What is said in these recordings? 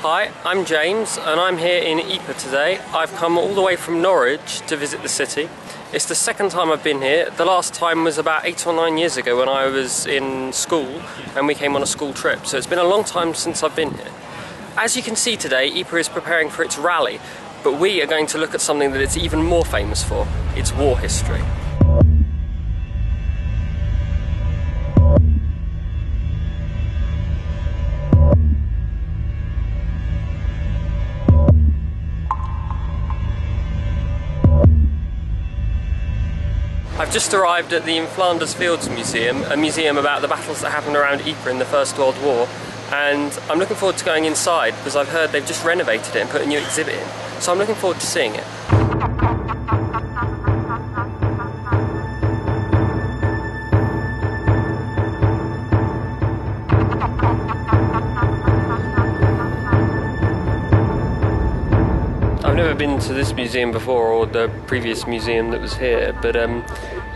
Hi, I'm James and I'm here in Ypres today. I've come all the way from Norwich to visit the city. It's the second time I've been here. The last time was about 8 or 9 years ago when I was in school and we came on a school trip, so it's been a long time since I've been here. As you can see today, Ypres is preparing for its rally, but we are going to look at something that it's even more famous for, its war history. I've just arrived at the In Flanders Fields museum, a museum about the battles that happened around Ypres in the First World War, and I'm looking forward to going inside because I've heard they've just renovated it and put a new exhibit in, so I'm looking forward to seeing it. I've never been to this museum before, or the previous museum that was here, but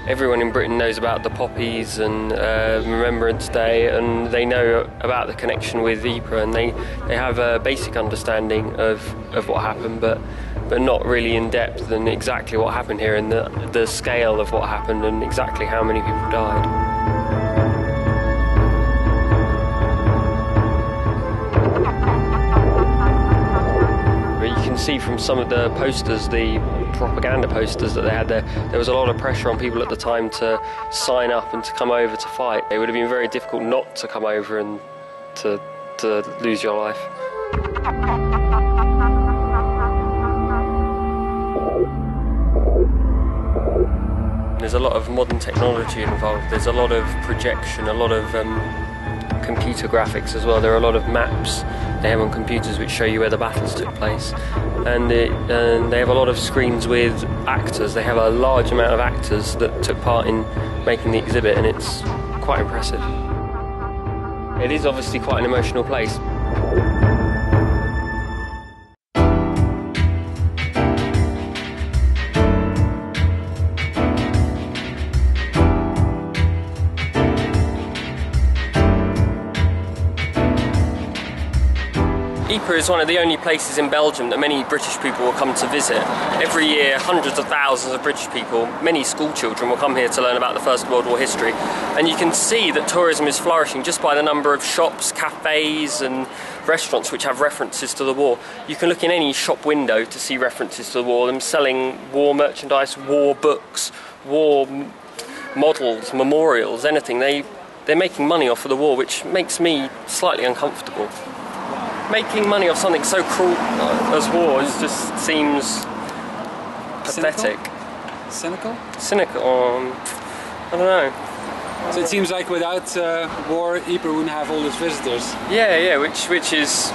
everyone in Britain knows about the poppies and Remembrance Day, and they know about the connection with Ypres, and they have a basic understanding of what happened, but not really in depth and exactly what happened here and the scale of what happened and exactly how many people died. See from some of the posters, the propaganda posters that they had there was a lot of pressure on people at the time to sign up and to come over to fight. It would have been very difficult not to come over and to lose your life. There's a lot of modern technology involved. There's a lot of projection, a lot of computer graphics as well. There are a lot of maps they have on computers which show you where the battles took place, and they have a lot of screens with actors. They have a large amount of actors that took part in making the exhibit, and it's quite impressive. It is obviously quite an emotional place. Ypres is one of the only places in Belgium that many British people will come to visit. Every year, hundreds of thousands of British people, many school children, will come here to learn about the First World War history. And you can see that tourism is flourishing just by the number of shops, cafes and restaurants which have references to the war. You can look in any shop window to see references to the war, them selling war merchandise, war books, war models, memorials, anything. They're making money off of the war, which makes me slightly uncomfortable. Making money off something so cruel as war just seems pathetic. Cynical? Cynical? I don't know. So it seems like without war, Ypres wouldn't have all its visitors. Yeah, which is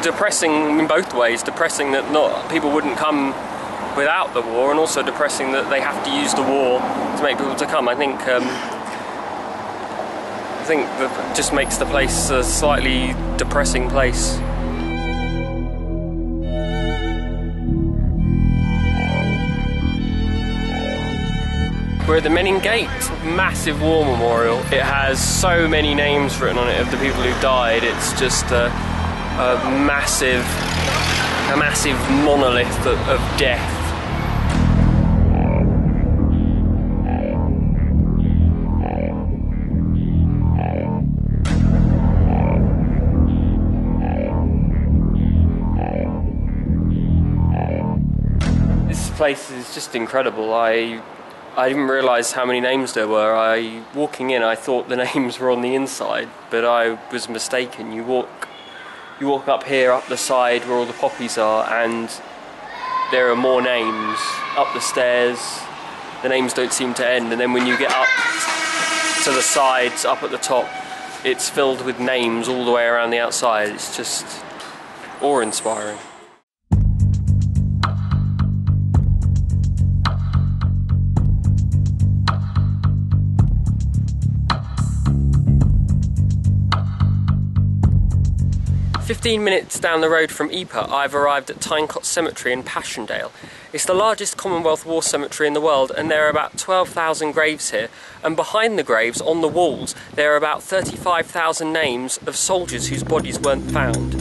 depressing in both ways. Depressing that not people wouldn't come without the war, and also depressing that they have to use the war to make people to come. I think that just makes the place a slightly depressing place. We're at the Menin Gate, massive war memorial. It has so many names written on it of the people who died. It's just a massive monolith of death. This place is just incredible. I didn't realise how many names there were. Walking in, I thought the names were on the inside, but I was mistaken. You walk up here, up the side where all the poppies are, and there are more names up the stairs. The names don't seem to end, and then when you get up to the sides, up at the top, it's filled with names all the way around the outside. It's just awe-inspiring. "15 minutes down the road from Ypres, I've arrived at Tyne Cot Cemetery in Passchendaele. It's the largest Commonwealth War cemetery in the world, and there are about 12,000 graves here. And behind the graves, on the walls, there are about 35,000 names of soldiers whose bodies weren't found.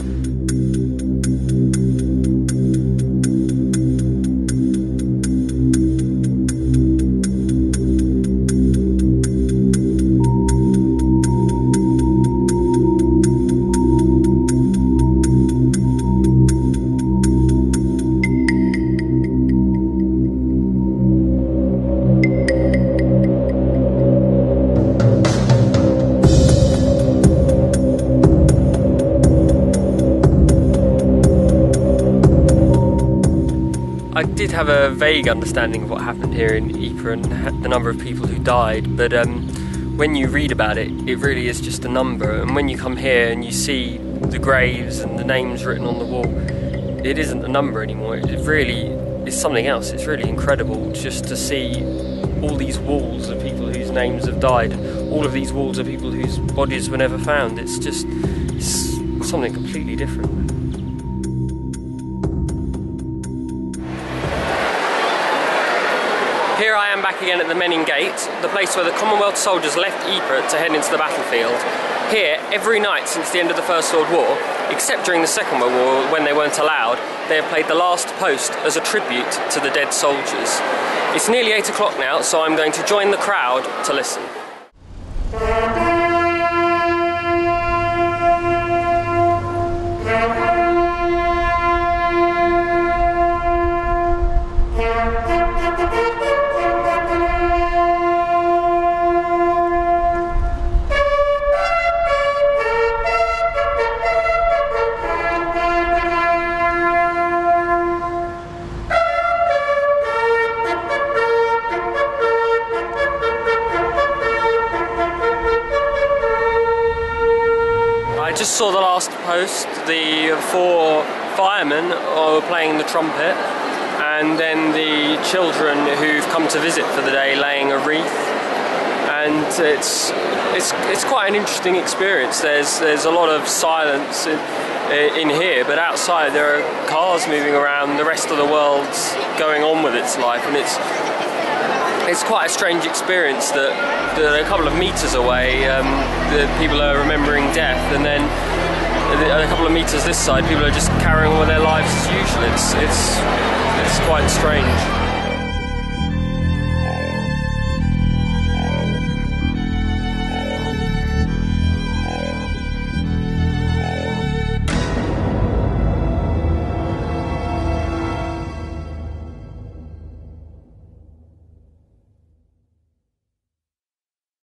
I did have a vague understanding of what happened here in Ypres and the number of people who died, but when you read about it, it really is just a number, and when you come here and you see the graves and the names written on the wall, it isn't a number anymore. It really is something else. It's really incredible just to see all these walls of people whose names have died, all of these walls of people whose bodies were never found. It's something completely different. Here I am back again at the Menin Gate, the place where the Commonwealth soldiers left Ypres to head into the battlefield. Here, every night since the end of the First World War, except during the Second World War when they weren't allowed, they have played the last post as a tribute to the dead soldiers. It's nearly 8 o'clock now, so I'm going to join the crowd to listen. I just saw the last post. The 4 firemen are playing the trumpet, and then the children who've come to visit for the day laying a wreath. And it's quite an interesting experience. There's a lot of silence in here, but outside there are cars moving around. The rest of the world's going on with its life, and it's quite a strange experience that a couple of meters away the people are remembering death, and then a couple of meters this side people are just carrying on with their lives as usual. It's quite strange.